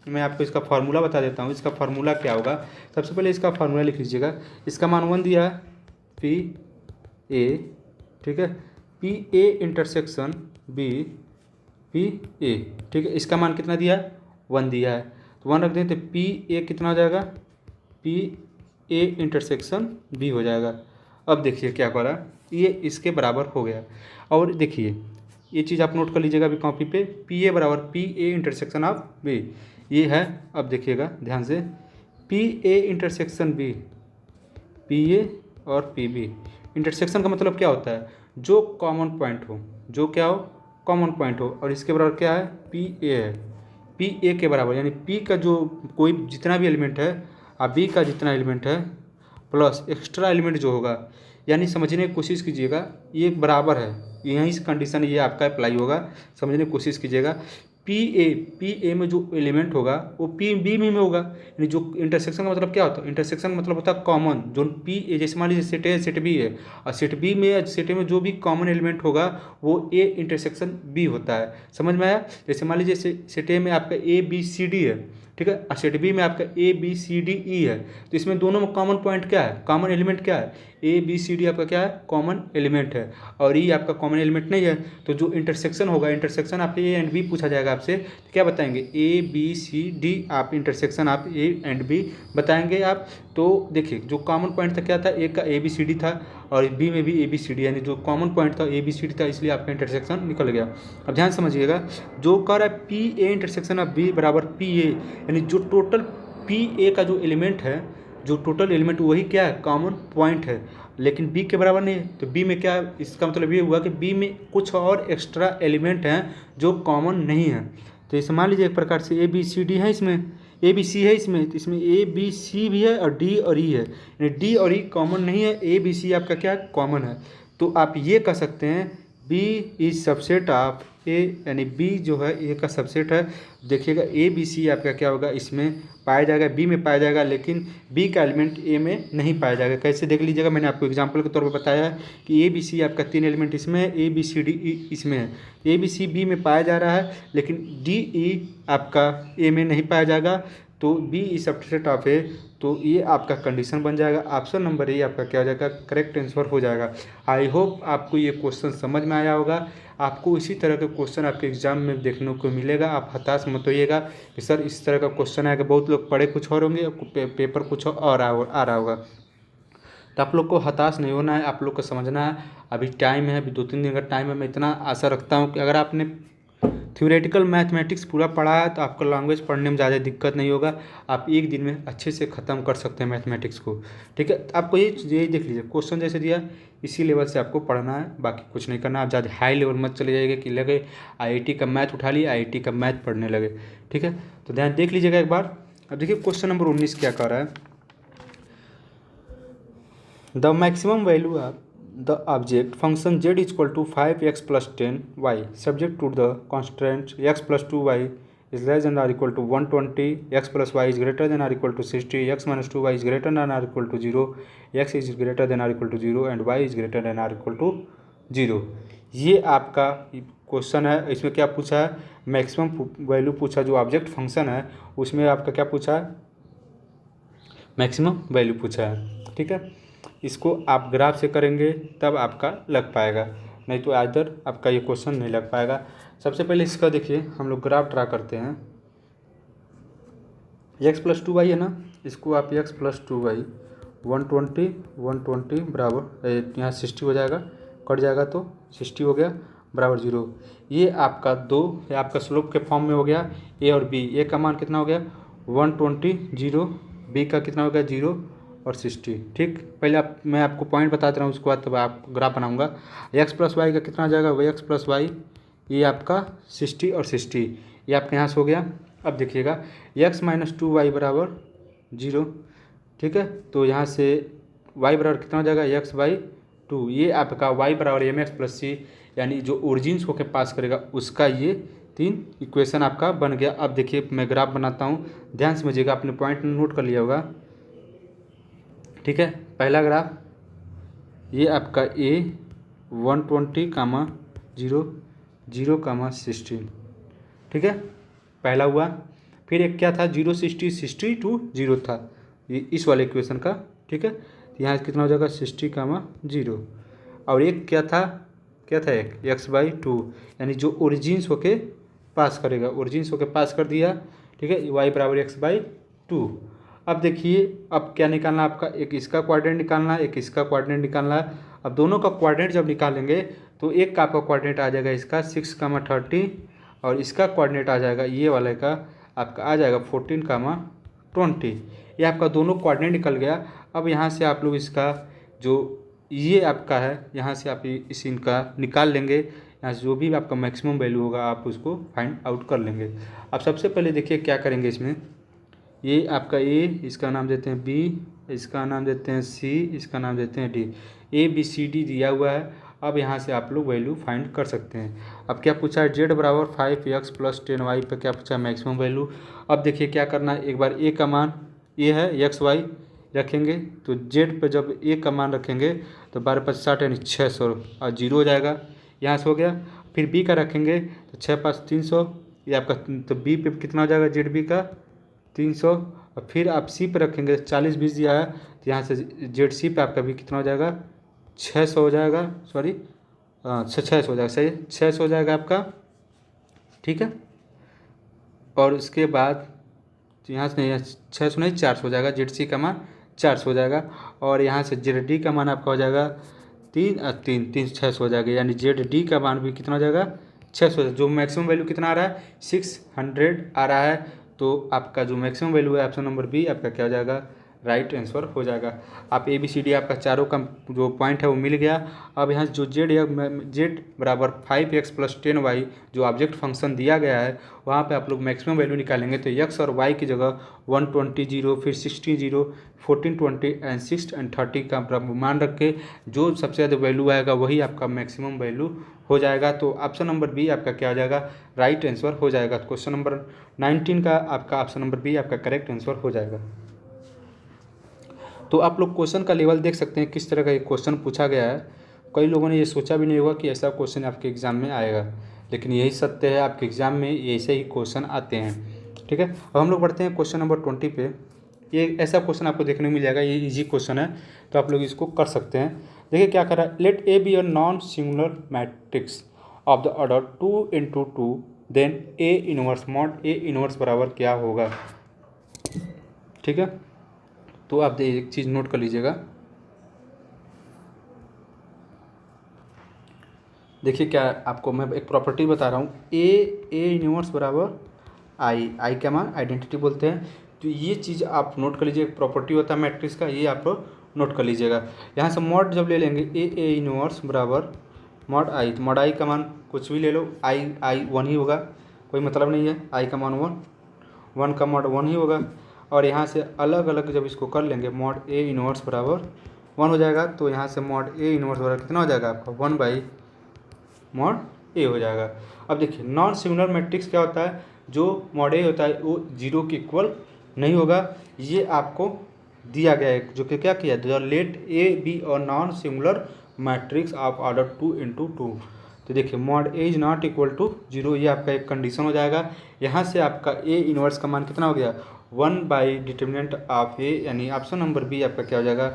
मैं आपको इसका फार्मूला बता देता हूँ। इसका फार्मूला क्या होगा, सबसे पहले इसका फार्मूला लिख लीजिएगा। इसका मान 1 दिया है पी ए, ठीक है, P A intersection B P A, ठीक है। इसका मान कितना दिया है 1 दिया है, तो 1 रख दें तो पी ए कितना हो जाएगा, पी ए इंटरसेक्शन बी हो जाएगा। अब देखिए क्या करा, ये इसके बराबर हो गया। और देखिए ये चीज़ आप नोट कर लीजिएगा अभी कॉपी पे, पी ए बराबर P A intersection of B, ये है। अब देखिएगा ध्यान से, P A intersection B, P A और पी बी। इंटरसेक्शन का मतलब क्या होता है, जो कॉमन पॉइंट हो, जो क्या हो कॉमन पॉइंट हो। और इसके बराबर क्या है, पी ए है, पी ए के बराबर, यानी पी का जो कोई जितना भी एलिमेंट है और बी का जितना एलिमेंट है प्लस एक्स्ट्रा एलिमेंट जो होगा, यानी समझने की कोशिश कीजिएगा ये बराबर है। यहीं से कंडीशन ये आपका अप्लाई होगा, समझने की कोशिश कीजिएगा। पी ए में जो एलिमेंट होगा वो पी बी में होगा, यानी जो इंटरसेक्शन का मतलब क्या होता है, इंटरसेक्शन का मतलब होता है कॉमन। जो पी ए जैसे मान लीजिए सेट ए सेट बी है, और सेट बी में सेट ए में जो भी कॉमन एलिमेंट होगा वो ए इंटरसेक्शन बी होता है। समझ में आया। जैसे मान लीजिए सेट ए में आपका ए बी सी डी है, ठीक है। और सेट बी में आपका A B C D E है, तो इसमें दोनों में कॉमन पॉइंट क्या है, कॉमन एलिमेंट क्या है, ए बी सी डी आपका क्या है, कॉमन एलिमेंट है, और ई आपका कॉमन एलिमेंट नहीं है। तो जो इंटरसेक्शन होगा, इंटरसेक्शन आप ए एंड बी पूछा जाएगा आपसे, तो क्या बताएंगे, ए बी सी डी आप इंटरसेक्शन आप ए एंड बी बताएंगे आप। तो देखिए जो कॉमन पॉइंट था क्या था, ए का ए बी सी डी था और बी में भी ए बी सी डी, यानी जो कॉमन पॉइंट था ए बी सी डी था, इसलिए आपका इंटरसेक्शन निकल गया। अब ध्यान समझिएगा, जो कह रहा है P A intersection of B बराबर पी ए, यानी जो टोटल पी ए का जो एलिमेंट है, जो टोटल एलिमेंट वही क्या है, कॉमन पॉइंट है, लेकिन बी के बराबर नहीं है। तो बी में क्या है, इसका मतलब ये हुआ कि बी में कुछ और एक्स्ट्रा एलिमेंट हैं जो कॉमन नहीं है। तो इसे मान लीजिए एक प्रकार से ए बी सी डी है, इसमें ए बी सी है, इसमें तो इसमें ए बी सी भी है और डी और ई है, यानी डी और ई कॉमन नहीं है, ए बी सी आपका क्या कॉमन है। तो आप ये कह सकते हैं बी इज सबसेट ऑफ ए, यानी बी जो है ए का सबसेट है। देखिएगा ए बी सी आपका क्या होगा, इसमें पाया जाएगा, बी में पाया जाएगा, लेकिन बी का एलिमेंट ए में नहीं पाया जाएगा। कैसे देख लीजिएगा, मैंने आपको एग्जांपल के तौर पर बताया है कि ए बी सी आपका 3 एलिमेंट इसमें है, A B C D E इसमें है। ए बी सी बी में पाया जा रहा है, लेकिन डी ई आपका ए में नहीं पाया जाएगा, तो बी इज सबसेट ऑफ ए। तो ये आपका कंडीशन बन जाएगा, ऑप्शन नंबर ए आपका क्या हो जाएगा, करेक्ट आंसर हो जाएगा। आई होप आपको ये क्वेश्चन समझ में आया होगा। आपको इसी तरह के क्वेश्चन आपके एग्जाम में देखने को मिलेगा, आप हताश मत होइएगा कि सर इस तरह का क्वेश्चन आएगा। बहुत लोग पढ़े कुछ और होंगे, आपको पेपर कुछ और आ रहा होगा। तो आप लोग को हताश नहीं होना है, आप लोग को समझना है, अभी टाइम है, अभी 2-3 दिन का टाइम है। मैं इतना आशा रखता हूँ कि अगर आपने थ्योरेटिकल मैथमेटिक्स पूरा पढ़ा है तो आपको लैंग्वेज पढ़ने में ज़्यादा दिक्कत नहीं होगा, आप एक दिन में अच्छे से ख़त्म कर सकते हैं मैथमेटिक्स को। ठीक है, आपको ये देख लीजिए, क्वेश्चन जैसे दिया इसी लेवल से आपको पढ़ना है, बाकी कुछ नहीं करना। आप ज़्यादा हाई लेवल मत चले जाइएगा कि लगे आईआईटी का मैथ उठा लिए, आईआईटी का मैथ पढ़ने लगे। ठीक है, तो ध्यान देख लीजिएगा एक बार। अब देखिए क्वेश्चन नंबर 19 क्या कर रहा है, the maximum value of the object function z is equal to 5x plus 10y subject to the constraint x plus 2y is less than or equal to 120, x plus y is greater than or equal to 60, x minus 2y is greater than or equal to 0, x is greater than or equal to 0 and y is greater than or equal to 0। ये आपका question है। इसमें क्या पूछा है, maximum value पूछा, जो object function है उसमें आपका क्या पूछा है, मैक्सिमम वैल्यू पूछा है। ठीक है, इसको आप ग्राफ से करेंगे तब आपका लग पाएगा, नहीं तो इधर आपका ये क्वेश्चन नहीं लग पाएगा। सबसे पहले इसका देखिए हम लोग ग्राफ ड्रा करते हैं। x प्लस 2y है ना, इसको आप x प्लस 2y 120 बराबर यहाँ 60 हो जाएगा, कट जाएगा तो 60 हो गया बराबर 0। ये आपका 2 ये आपका स्लोप के फॉर्म में हो गया। a और b, a का मान कितना हो गया 120 0, b का कितना हो गया 0 और 60। ठीक, पहले मैं आपको पॉइंट बता दे रहा हूँ, उसके बाद तब आप ग्राफ बनाऊंगा। x प्लस वाई का कितना आ जाएगा, वही x प्लस वाई, ये आपका 60 और 60, ये आपके यहाँ से हो गया। अब देखिएगा x माइनस 2y बराबर 0। ठीक है, तो यहाँ से y बराबर कितना हो जाएगा x बाई 2, ये आपका y बराबर एम एक्स प्लस सी, यानी जो ओरिजिन्स को के पास करेगा उसका ये 3 इक्वेशन आपका बन गया। अब देखिए मैं ग्राफ बनाता हूँ, ध्यान समझिएगा, आपने पॉइंट नोट कर लिया होगा। ठीक है, पहला ग्राफ ये आपका a 120 कामा 0 0 कामा 60। ठीक है, पहला हुआ। फिर एक क्या था 0 60 60 टू 0 था, ये इस वाले इक्वेशन का। ठीक है, यहाँ कितना हो जाएगा 60 कामा 0, और एक क्या था एक x बाई 2, यानी जो ओरिजिन्स होके पास करेगा, ओरिजिन्स होके पास कर दिया। ठीक है, y बराबर x बाई 2। अब देखिए अब क्या निकालना है आपका, एक इसका क्वाड्रेंट निकालना है, एक इसका क्वाड्रेंट निकालना है। अब दोनों का क्वाड्रेंट जब निकालेंगे तो एक का आपका क्वाड्रेंट आ जाएगा इसका 6 कामा 30, और इसका क्वाड्रेंट आ जाएगा ये वाले का आपका आ जाएगा 14 कामा 20। ये आपका दोनों क्वाड्रेंट निकल गया। अब यहाँ से आप लोग इसका जो ये आपका है, यहाँ से आप इस इनका निकाल लेंगे, यहाँ से जो भी आपका मैक्सिमम वैल्यू होगा आप उसको फाइंड आउट कर लेंगे। अब सबसे पहले देखिए क्या करेंगे, इसमें ये आपका a, इसका नाम देते हैं b, इसका नाम देते हैं c, इसका नाम देते हैं d। a b c d दिया हुआ है। अब यहाँ से आप लोग वैल्यू फाइंड कर सकते हैं। अब क्या पूछा है, z बराबर 5x प्लस 10y पे क्या पूछा है, मैक्सिमम वैल्यू। अब देखिए क्या करना है, एक बार a का मान ये है x y रखेंगे, तो z पे जब a का मान रखेंगे तो 12×5 = 60 यानी 600 और 0 हो जाएगा, यहाँ से हो गया। फिर b का रखेंगे तो 6×5 = 300, ये आपका, तो b पे कितना हो जाएगा, जेड बी का 300, और फिर आप सी पे रखेंगे 40 20 दिया है, तो यहाँ से जेड सी पे आपका भी कितना हो जाएगा 600 हो जाएगा, सॉरी 600 हो जाएगा, सही 600 हो जाएगा आपका, ठीक है। और उसके बाद तो यहाँ से नहीं 600 नहीं 400 हो जाएगा, जेड सी का मान 400 हो जाएगा, और यहाँ से जेड डी का मान आपका हो जाएगा 600 हो जाएगा, यानी जेड डी का मान भी कितना हो जाएगा 600। जो मैक्सिमम वैल्यू कितना आ रहा है 600 आ रहा है, तो आपका जो मैक्सिमम वैल्यू है ऑप्शन नंबर बी आपका क्या हो जाएगा राइट आंसर हो जाएगा। आप ए बी सी डी आपका चारों का जो पॉइंट है वो मिल गया। अब यहाँ जो जेड बराबर 5x + 10y जो ऑब्जेक्ट फंक्शन दिया गया है वहाँ पे आप लोग मैक्सिमम वैल्यू निकालेंगे, तो x और y की जगह 120 0, फिर 60 0, 14 20 एंड 6 एंड 30 का मान रख के जो सबसे ज़्यादा वैल्यू आएगा वही आपका मैक्सिमम वैल्यू हो जाएगा। तो ऑप्शन नंबर बी आपका क्या हो जाएगा राइट आंसर हो जाएगा। क्वेश्चन नंबर 19 का आपका ऑप्शन नंबर बी आपका करेक्ट आंसर हो जाएगा। तो आप लोग क्वेश्चन का लेवल देख सकते हैं किस तरह का एक क्वेश्चन पूछा गया है। कई लोगों ने ये सोचा भी नहीं होगा कि ऐसा क्वेश्चन आपके एग्ज़ाम में आएगा, लेकिन यही सत्य है, आपके एग्ज़ाम में ऐसे ही क्वेश्चन आते हैं, ठीक है। अब हम लोग बढ़ते हैं क्वेश्चन नंबर 20 पे। ये ऐसा क्वेश्चन आपको देखने को मिल जाएगा, ये इजी क्वेश्चन है, तो आप लोग इसको कर सकते हैं। देखिए क्या कर रहा है, let A be a non singular matrix of the order 2 × 2, then A inverse mod A inverse बराबर क्या होगा, ठीक है। तो आप एक चीज़ नोट कर लीजिएगा, देखिए क्या आपको मैं एक प्रॉपर्टी बता रहा हूँ, ए इनवर्स बराबर आई का मान आइडेंटिटी बोलते हैं। तो ये चीज़ आप नोट कर लीजिए, एक प्रॉपर्टी होता है मैट्रिक्स का, ये आप नोट कर लीजिएगा। यहाँ से मॉड जब ले लेंगे ए इनवर्स बराबर मॉड आई, तो मॉड आई का मान कुछ भी ले लो, आई 1 ही होगा, कोई मतलब नहीं है, आई का मान 1 का मॉड 1 ही होगा। और यहाँ से अलग अलग जब इसको कर लेंगे मॉड ए इनवर्स बराबर 1 हो जाएगा, तो यहाँ से मॉड ए इनवर्स बराबर कितना हो जाएगा आपका 1/मॉड ए हो जाएगा। अब देखिए नॉन सिंगुलर मैट्रिक्स क्या होता है, जो मॉड ए होता है वो 0 के इक्वल नहीं होगा, ये आपको दिया गया है, जो कि क्या किया द लेट ए बी और non singular matrix of order 2 × 2। तो देखिए mod A is not equal to 0, ये आपका एक कंडीशन हो जाएगा। यहाँ से आपका ए इनवर्स का मान कितना हो गया 1/डिटर्मिनेंट ऑफ ए, यानी ऑप्शन नंबर बी आपका क्या हो जाएगा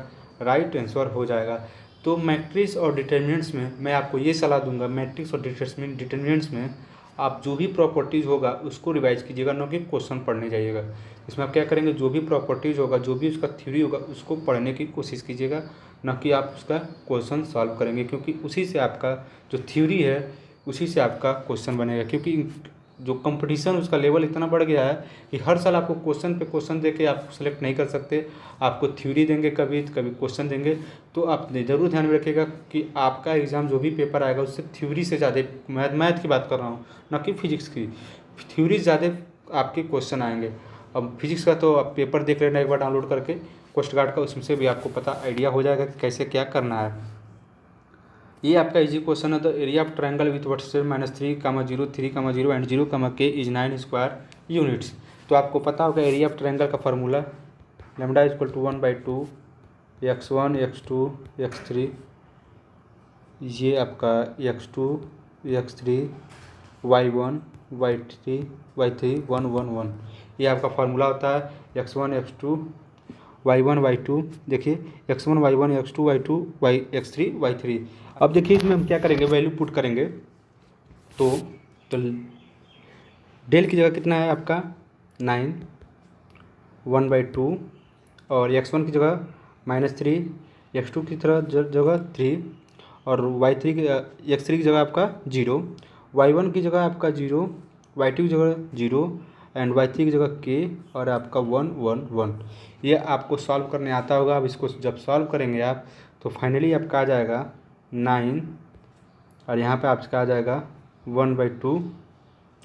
राइट आंसर हो जाएगा। तो मैट्रिक्स और डिटर्मिनेंट्स में मैं आपको ये सलाह दूंगा, मैट्रिक्स और डिटर्मिनेंट्स में आप जो भी प्रॉपर्टीज़ होगा उसको रिवाइज कीजिएगा, न कि क्वेश्चन पढ़ने जाइएगा। इसमें आप क्या करेंगे, जो भी प्रॉपर्टीज़ होगा, जो भी उसका थ्योरी होगा उसको पढ़ने की कोशिश कीजिएगा, न कि आप उसका क्वेश्चन सॉल्व करेंगे, क्योंकि उसी से आपका जो थ्योरी है उसी से आपका क्वेश्चन बनेगा। क्योंकि जो कंपटीशन उसका लेवल इतना बढ़ गया है कि हर साल आपको क्वेश्चन पे क्वेश्चन देके आप सेलेक्ट नहीं कर सकते, आपको थ्योरी देंगे कभी क्वेश्चन देंगे। तो आप ज़रूर ध्यान में रखिएगा कि आपका एग्ज़ाम जो भी पेपर आएगा उससे थ्योरी से ज़्यादा, मैथ की बात कर रहा हूँ न कि फिजिक्स की, थ्योरी ज़्यादा आपके क्वेश्चन आएंगे। अब फिजिक्स का तो आप पेपर देख लेना एक बार डाउनलोड करके कोस्ट गार्ड का, उसमें से भी आपको पता आइडिया हो जाएगा कि कैसे क्या करना है। ये आपका इजी क्वेश्चन है, the area of triangle with vertices -3, 0, 3, 0 and 0, k is 9 square units. तो आपको पता होगा एरिया ऑफ ट्रायंगल का formula lambda = 1/2 x1 x2 x3, ये आपका x2 x3 y1 y3 1 1 1, ये आपका फार्मूला होता है x1 x2 y1 y2। देखिए x1 y1 x2 y2 x3 y3। अब देखिए इसमें हम क्या करेंगे, वैल्यू पुट करेंगे, तो डेल की जगह कितना है आपका 9 1/2, और x1 की जगह -3, x2 की जगह 3, और y3 की x3 की जगह आपका 0, y1 की जगह आपका 0, y2 की जगह 0 एंड y3 की जगह k, और आपका 1 1 1। ये आपको सॉल्व करने आता होगा। अब इसको जब सॉल्व करेंगे आप तो फाइनली आपका आ जाएगा 9, और यहाँ पे आपका आ जाएगा 1/2,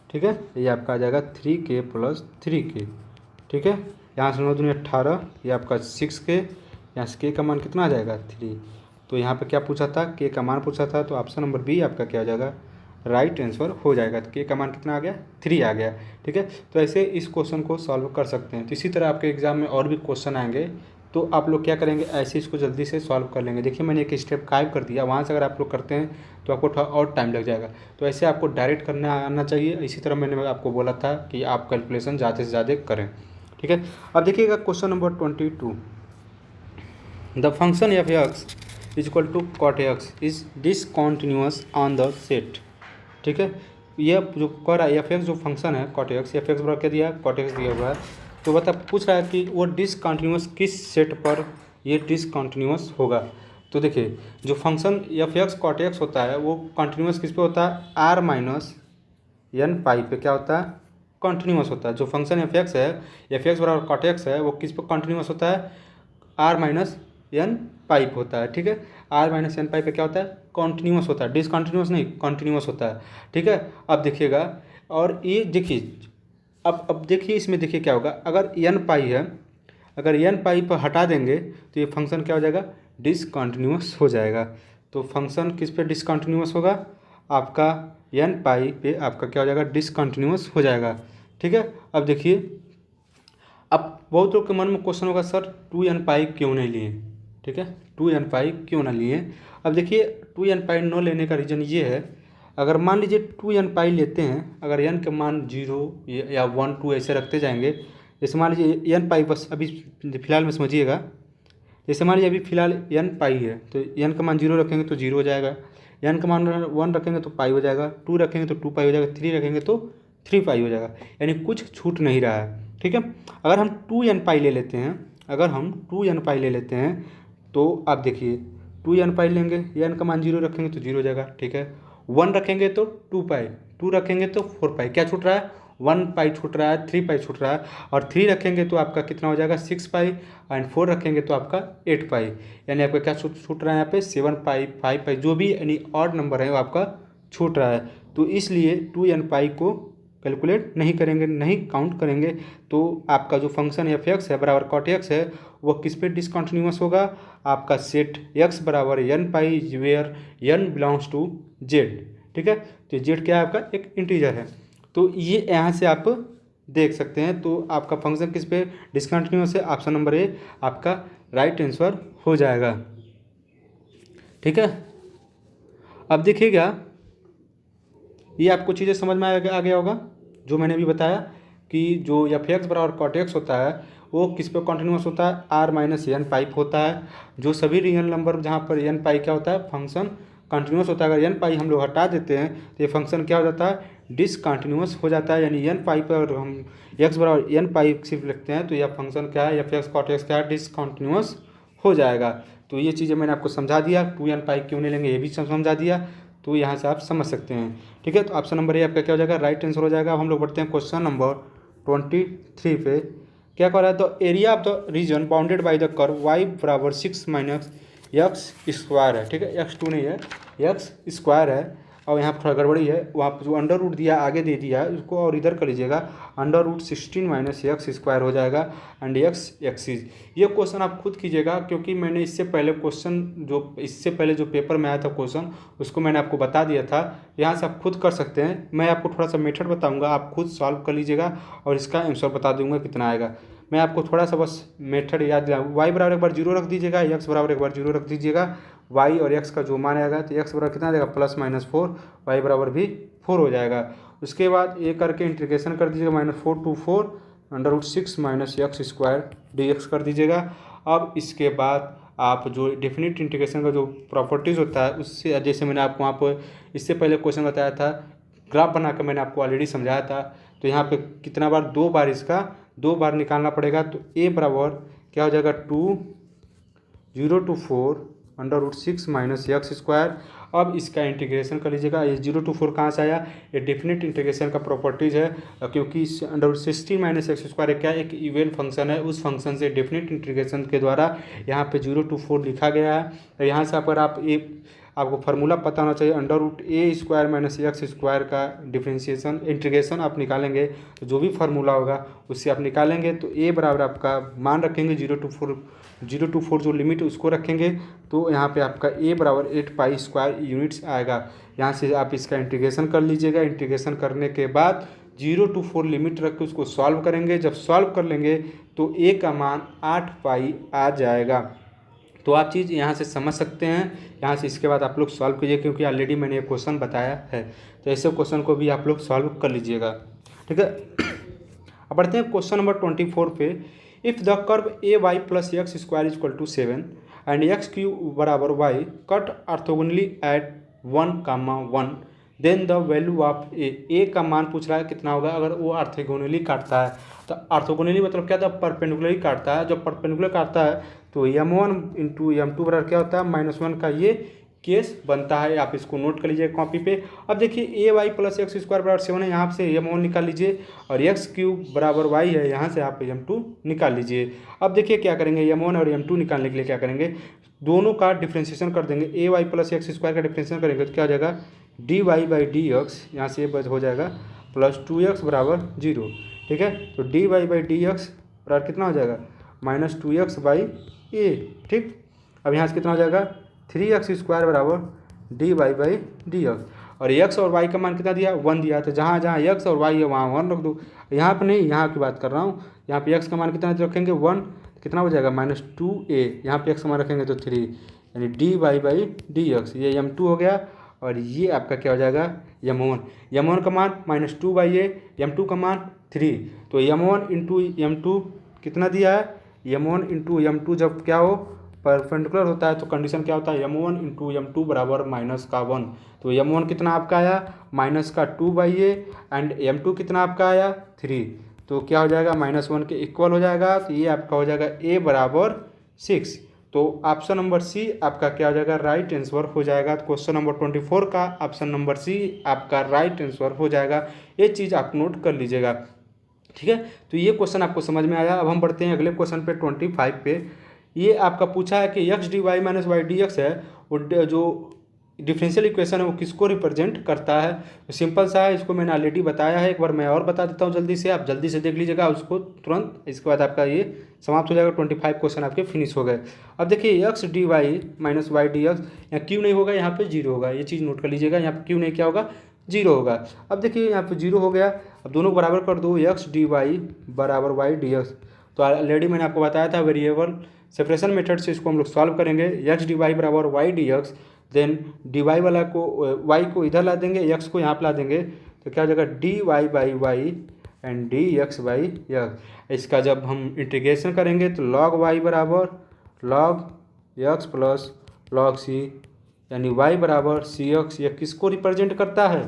ठीक है। ये आपका आ जाएगा 3k + 3k, ठीक है। यहाँ से 9 दूनी 18, ये आपका 6k, यहाँ से k का मान कितना आ जाएगा 3। तो यहाँ पे क्या पूछा था, k का मान पूछा था, तो ऑप्शन नंबर बी आपका क्या हो जाएगा राइट आंसर हो जाएगा। तो k का मान कितना आ गया 3 आ गया, ठीक है। तो ऐसे इस क्वेश्चन को सॉल्व कर सकते हैं। तो इसी तरह आपके एग्जाम में और भी क्वेश्चन आएंगे, तो आप लोग क्या करेंगे, ऐसे इसको जल्दी से सॉल्व कर लेंगे। देखिए मैंने एक स्टेप गायब कर दिया, वहाँ से अगर आप लोग करते हैं तो आपको थोड़ा और टाइम लग जाएगा। तो ऐसे आपको डायरेक्ट करना आना चाहिए। इसी तरह मैंने आपको बोला था कि आप कैलकुलेशन ज़्यादा से ज़्यादा करें। ठीक है। अब देखिएगा question number 22, the function F X is equal to cot X is discontinuous on the set. ठीक है, यह जो कह रहा है एफ एक्स जो फंक्शन है कॉट एक्स, एफ एक्स बराबर क्या दिया है, कॉट एक्स दिया हुआ है। तो बता पूछ रहा है कि वो डिसकॉन्टिन्यूअस किस सेट पर ये डिसकॉन्टिन्यूअस होगा। तो देखिए जो function F X cot X होता है वो कॉन्टिन्यूअस किस पे होता है, आर माइनस एन पाई पे क्या होता है, कॉन्टिन्यूअस होता है। जो फंक्शन एफ एक्स है, एफ एक्स बराबर कॉट एक्स है, वो किस पे कॉन्टिन्यूअस होता है, आर माइनस एन पाई पे होता है। ठीक है, आर माइनस एन पाई पे क्या होता है, कॉन्टिन्यूअस होता है, डिसकॉन्टिन्यूअस नहीं कॉन्टिन्यूअस होता है। ठीक है, अब देखिएगा और ये देखिए अब देखिए इसमें देखिए क्या होगा, अगर एन पाई है, अगर एन पाई पर हटा देंगे तो ये फंक्शन क्या हो जाएगा, डिसकॉन्टिन्यूअस हो जाएगा। तो फंक्शन किस पे डिसकॉन्टिन्यूअस होगा, आपका एन पाई पे आपका क्या हो जाएगा, डिसकॉन्टिन्यूअस हो जाएगा। ठीक है, अब देखिए अब बहुत लोग के मन में क्वेश्चन होगा सर 2n पाई क्यों नहीं लिए। ठीक है, 2n पाई क्यों ना लिए। अब देखिए 2n पाई न लेने का रीज़न ये है, अगर मान लीजिए 2n पाई लेते हैं, अगर n के मान 0 या 1 2 ऐसे रखते जाएंगे, जैसे मान लीजिए n पाई, बस अभी फिलहाल में समझिएगा, जैसे मान लीजिए अभी फिलहाल n पाई है तो n का मान 0 रखेंगे तो 0 हो जाएगा, n का मान 1 रखेंगे तो पाई हो जाएगा, 2 रखेंगे तो 2 पाई हो जाएगा, 3 रखेंगे तो 3 पाई हो जाएगा, यानी कुछ छूट नहीं रहा है। ठीक है, अगर हम 2n पाई ले लेते हैं, अगर हम 2n पाई ले लेते हैं तो आप देखिए 2n पाई लेंगे, n का मान 0 रखेंगे तो 0 हो जाएगा। ठीक है, 1 रखेंगे तो 2 पाई, 2 रखेंगे तो 4 पाई, क्या छूट रहा है, 1 पाई छूट रहा है, 3 पाई छूट रहा है, और 3 रखेंगे तो आपका कितना हो जाएगा 6 पाई, एंड 4 रखेंगे तो आपका 8 पाई, यानी आपका क्या छूट रहा है यहाँ पे 7 पाई, 5 पाई, जो भी यानी ऑड नंबर है वो आपका छूट रहा है। तो इसलिए 2n पाई को कैलकुलेट नहीं करेंगे, नहीं काउंट करेंगे। तो आपका जो फंक्शन एफ एक्स है बराबर कॉट एक्स है वो किस पे डिसकॉन्टिन्यूअस होगा, आपका सेट एक्स बराबर N pi where N belongs to Z. ठीक है, तो जेड क्या है, आपका एक इंटीजर है। तो ये यहाँ से आप देख सकते हैं। तो आपका फंक्शन किस पे डिसकंटिन्यूअस है, ऑप्शन नंबर ए आपका राइट आंसर हो जाएगा। ठीक है, अब देखिएगा ये आपको चीज़ें समझ में आ गया होगा जो मैंने अभी बताया कि जो एफ एक्स बराबर कॉट एक्स होता है वो किस पे कॉन्टिन्यूअस होता है, आर माइनस एन पाई होता है। जो सभी रियल नंबर जहाँ पर एन पाई क्या होता है, फंक्शन कंटिन्यूअस होता है। अगर एन पाई हम लोग हटा देते हैं तो ये फंक्शन क्या हो जाता है, डिसकंटिन्यूअस हो जाता है। यानी एन पाई पर हम एक्स बराबर एन पाई सिर्फ लिखते हैं तो यह फंक्शन क्या है, एफ एक्स कॉट एक्स क्या है, डिसकंटिन्यूअस हो जाएगा। तो ये चीज़ें मैंने आपको समझा दिया, 2n पाई क्यों नहीं लेंगे ये भी समझा दिया, तो यहाँ से आप समझ सकते हैं। ठीक है, तो ऑप्शन नंबर ए आपका क्या हो जाएगा, राइट आंसर हो जाएगा। अब हम लोग बढ़ते हैं क्वेश्चन नंबर 23 पे। क्या कह रहा है, the area of the reason bounded by the curve y बराबर 6 माइनस एक्स स्क्वायर है। ठीक है, x2 नहीं है, एक्स स्क्वायर है। और यहाँ पर थोड़ा गड़बड़ी है, वहाँ पर जो अंडर रूट दिया आगे दे दिया है उसको और इधर कर लीजिएगा, under root 16 minus X square हो जाएगा एंड एक्स एक्सिस। ये क्वेश्चन आप खुद कीजिएगा क्योंकि मैंने इससे पहले क्वेश्चन इससे पहले जो पेपर में आया था क्वेश्चन उसको मैंने आपको बता दिया था। यहाँ से आप खुद कर सकते हैं, मैं आपको थोड़ा सा मेथड बताऊँगा, आप खुद सॉल्व कर लीजिएगा और इसका आंसर बता दूँगा कितना आएगा। मैं आपको थोड़ा सा बस मेथड याद दिलाऊँ, वाई बराबर एक बार 0 रख दीजिएगा, एक्स बराबर एक बार 0 रख दीजिएगा। y और x का जो मान आएगा तो x बराबर कितना देगा +-4, y बराबर भी 4 हो जाएगा। उसके बाद ये करके इंटीग्रेशन कर दीजिएगा, -4 to 4 under root 6 minus X square dx कर दीजिएगा। अब इसके बाद आप जो डेफिनेट इंटीग्रेशन का जो प्रॉपर्टीज़ होता है उससे, जैसे मैंने आपको वहाँ पर इससे पहले क्वेश्चन बताया था, ग्राफ बनाकर मैंने आपको ऑलरेडी समझाया था। तो यहाँ पे कितना बार, 2 बार इसका 2 बार निकालना पड़ेगा। तो a बराबर क्या हो जाएगा 0 to 4 under root 6 minus X square. अब इसका इंटीग्रेशन कर लीजिएगा, ये 0 to 4 कहाँ से आया, ये डेफिनेट इंटीग्रेशन का प्रॉपर्टीज़ है क्योंकि under root 16 minus X square क्या है, एक इवन फंक्शन है, उस फंक्शन से डेफिनेट इंटीग्रेशन के द्वारा यहाँ पे 0 to 4 लिखा गया है। तो यहाँ से अगर आप आपको फार्मूला पता होना चाहिए, अंडर रूट ए स्क्वायर माइनस एक्स स्क्वायर का डिफ्रेंशिएशन इंटीग्रेशन आप निकालेंगे तो जो भी फार्मूला होगा उससे आप निकालेंगे। तो ए बराबर आपका मान रखेंगे 0 to 4 जो लिमिट उसको रखेंगे, तो यहाँ पे आपका ए बराबर 8 पाई स्क्वायर यूनिट्स आएगा। यहाँ से आप इसका इंटीग्रेशन कर लीजिएगा। इंटीग्रेशन करने के बाद 0 to 4 लिमिट रख के उसको सॉल्व करेंगे। जब सॉल्व कर लेंगे तो ए का मान 8 पाई आ जाएगा। तो आप चीज़ यहाँ से समझ सकते हैं। यहाँ से इसके बाद आप लोग सॉल्व कीजिए क्योंकि ऑलरेडी मैंने ये क्वेश्चन बताया है, तो ऐसे क्वेश्चन को भी आप लोग सॉल्व कर लीजिएगा। ठीक है, अब बढ़ते हैं क्वेश्चन नंबर 24 पे। If the curve a Y plus x square equal to 7 and x cube बराबर y cut orthogonally at 1, 1 then the value of a का मान पूछ रहा है कितना होगा अगर वो ऑर्थोगोनली काटता है। तो ऑर्थोगोनली मतलब क्या था, परपेंडिकुलरली काटता है। जब परपेंडिकुलर काटता है तो m1 इंटू m2 बराबर क्या होता है -1 का ये केस बनता है। आप इसको नोट कर लीजिए कॉपी पे। अब देखिए ए वाई प्लस एक्स स्क्वायर बराबर 7 है, यहाँ से m1 निकाल लीजिए और एक्स क्यूब बराबर वाई है, यहाँ से आप m2 निकाल लीजिए। अब देखिए क्या करेंगे, m1 और m2 निकालने के लिए क्या करेंगे, दोनों का डिफ्रेंशिएशन कर देंगे। A Y plus x square का डिफ्रेंशिएशन करेंगे तो क्या हो जाएगा, D Y by D X, यहाँ से ये हो जाएगा प्लस 2x बराबर 0। ठीक है, तो D Y by D X बराबर कितना हो जाएगा, -2x बाई ए। ठीक, अब यहाँ से कितना हो जाएगा, 3x स्क्वायर बराबर D Y by D X. और x और y का मान कितना दिया, 1 दिया। तो जहाँ जहाँ x और y है वहाँ 1 रख दो। यहाँ पे नहीं, यहाँ की बात कर रहा हूँ। यहाँ पे x का मान कितना रखेंगे, 1, कितना हो जाएगा -2a। यहाँ पे x का मान रखेंगे तो 3, यानी D Y by D X. ये m2 हो गया और ये आपका क्या हो जाएगा, m1 का मान -2/a, m2 का मान 3। तो m1 इंटू m2 कितना दिया है, m1 इंटू m2 जब क्या हो परपेंडिकुलर होता है तो कंडीशन क्या होता है, m1 इंटू m2 बराबर -1। तो m1 कितना आपका आया -2/a एंड m2 कितना आपका आया 3। तो क्या हो जाएगा, -1 के इक्वल हो जाएगा। तो ये आपका हो जाएगा a बराबर 6। तो ऑप्शन नंबर सी आपका क्या हो जाएगा, राइट आंसर हो जाएगा। तो क्वेश्चन नंबर 24 का ऑप्शन नंबर सी आपका राइट आंसर हो जाएगा। ये चीज़ आप नोट कर लीजिएगा। ठीक है, तो ये क्वेश्चन आपको समझ में आया। अब हम बढ़ते हैं अगले क्वेश्चन पे 25 पे। ये आपका पूछा है कि X D Y minus Y D X है, वो जो डिफरेंशियल इक्वेशन है वो किसको रिप्रेजेंट करता है। तो सिंपल सा है, इसको मैंने ऑलरेडी बताया है, एक बार मैं और बता देता हूँ जल्दी से, आप जल्दी से देख लीजिएगा उसको तुरंत। इसके बाद आपका ये समाप्त हो जाएगा, 25 क्वेश्चन आपके फिनिश हो गए। अब देखिए X D Y minus Y D X, यहाँ क्यों नहीं होगा, यहाँ पे 0 होगा। ये चीज़ नोट कर लीजिएगा, यहाँ पे क्यों नहीं क्या होगा, 0 होगा। अब देखिए यहाँ पे 0 हो गया। अब दोनों को बराबर कर दो, एक्स डी वाई बराबर वाई डी एक्स। तो ऑलरेडी मैंने आपको बताया था वेरिएबल सेपरेशन मेथड से इसको हम लोग सॉल्व करेंगे। एक्स डी वाई बराबर Y D X, then D Y वाला को वाई को इधर ला देंगे, एक्स को यहाँ पर ला देंगे। तो क्या हो जाएगा, D Y by Y and D X by X. इसका जब हम इंटीग्रेशन करेंगे तो लॉग वाई बराबर log X plus log C, यानी y बराबर सी एक्स। ये किसको रिप्रेजेंट करता है,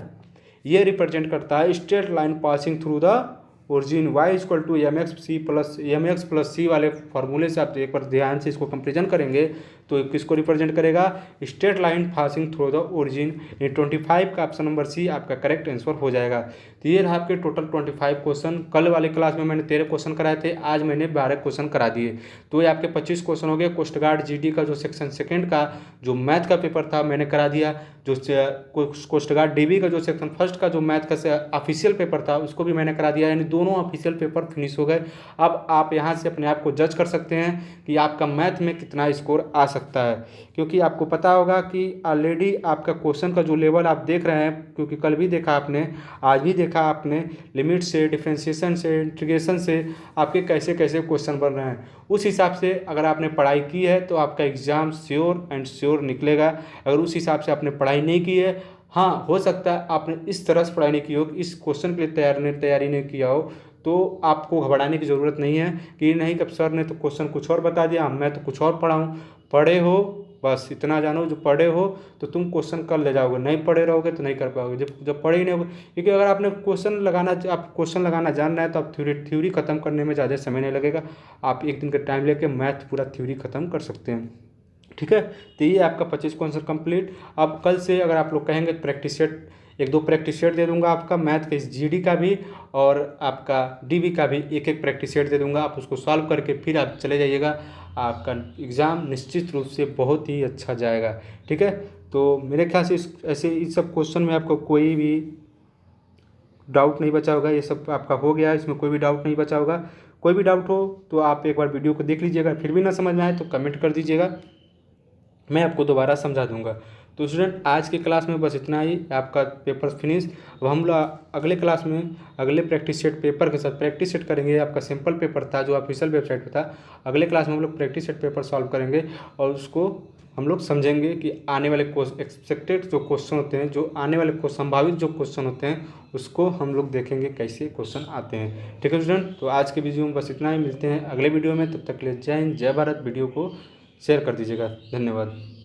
ये रिप्रेजेंट करता है straight line passing through the origin. y equal to m x plus c वाले फार्मूले से आप एक बार ध्यान से इसको कंपेरिजन करेंगे तो किसको रिप्रेजेंट करेगा, straight line passing through the origin. ये 25 का ऑप्शन नंबर सी आपका करेक्ट आंसर हो जाएगा। तो ये रहा आपके टोटल 25 क्वेश्चन। कल वाले क्लास में मैंने 13 क्वेश्चन कराए थे, आज मैंने 12 क्वेश्चन करा दिए। तो ये आपके 25 क्वेश्चन हो गए। कोस्ट गार्ड जीडी का जो सेक्शन सेकेंड का जो मैथ का पेपर था मैंने करा दिया, जो कोस्ट गार्ड डीबी का जो सेक्शन फर्स्ट का जो मैथ का ऑफिशियल पेपर था उसको भी मैंने करा दिया, यानी दोनों ऑफिशियल पेपर फिनिश हो गए। अब आप यहाँ से अपने आप को जज कर सकते हैं कि आपका मैथ में कितना स्कोर आ सकता है, क्योंकि आपको पता होगा कि ऑलरेडी आपका क्वेश्चन का जो लेवल आप देख रहे हैं, क्योंकि कल भी देखा आपने, आज भी देखा आपने, लिमिट से, डिफरेंशिएशन से, इंटीग्रेशन से आपके कैसे कैसे क्वेश्चन बन रहे हैं। उस हिसाब से अगर आपने पढ़ाई की है तो आपका एग्ज़ाम श्योर एंड श्योर निकलेगा। अगर उस हिसाब से आपने पढ़ाई नहीं की है, हाँ हो सकता है आपने इस तरह से पढ़ाई नहीं की हो, इस क्वेश्चन के लिए तैयारी नहीं किया हो, तो आपको घबराने की ज़रूरत नहीं है कि नहीं कब सर ने तो क्वेश्चन कुछ और बता दिया, मैं तो कुछ और पढ़ाऊँ। पढ़े हो बस इतना जानो, जो पढ़े हो तो तुम क्वेश्चन कर ले जाओगे, नहीं पढ़े रहोगे तो नहीं कर पाओगे। जब पढ़े ही नहीं होगे, क्योंकि अगर आपने आप क्वेश्चन लगाना जान रहे हैं तो आप थ्योरी ख़त्म करने में ज़्यादा समय नहीं लगेगा। आप एक दिन का टाइम लेके मैथ पूरा थ्योरी ख़त्म कर सकते हैं। ठीक है, तो ये आपका 25 क्वेश्चन कंप्लीट। अब कल से अगर आप लोग कहेंगे तो प्रैक्टिस सेट, 1-2 प्रैक्टिस सेट दे दूंगा आपका मैथ के जीडी का भी और आपका डीबी का भी एक प्रैक्टिस सेट दे दूंगा। आप उसको सॉल्व करके फिर आप चले जाइएगा, आपका एग्ज़ाम निश्चित रूप से बहुत ही अच्छा जाएगा। ठीक है, तो मेरे ख्याल से ऐसे इस सब क्वेश्चन में आपको कोई भी डाउट नहीं बचा होगा। ये सब आपका हो गया, इसमें कोई भी डाउट नहीं बचा होगा। कोई भी डाउट हो तो आप एक बार वीडियो को देख लीजिएगा, फिर भी ना समझ में आए तो कमेंट कर दीजिएगा, मैं आपको दोबारा समझा दूंगा। तो स्टूडेंट आज की क्लास में बस इतना ही, आपका पेपर फिनिश। अब हम लोग अगले क्लास में अगले प्रैक्टिस सेट पेपर के साथ प्रैक्टिस सेट करेंगे। आपका सिंपल पेपर था जो ऑफिशियल वेबसाइट पे था, अगले क्लास में हम लोग प्रैक्टिस सेट पेपर सॉल्व करेंगे और उसको हम लोग समझेंगे कि आने वाले एक्सपेक्टेड जो क्वेश्चन होते हैं, जो आने वाले को संभावित जो क्वेश्चन होते हैं, उसको हम लोग देखेंगे कैसे क्वेश्चन आते हैं। ठीक है स्टूडेंट, तो आज के वीडियो में बस इतना ही। मिलते हैं अगले वीडियो में, तब तक के लिए जय हिंद, जय भारत। वीडियो को शेयर कर दीजिएगा। धन्यवाद।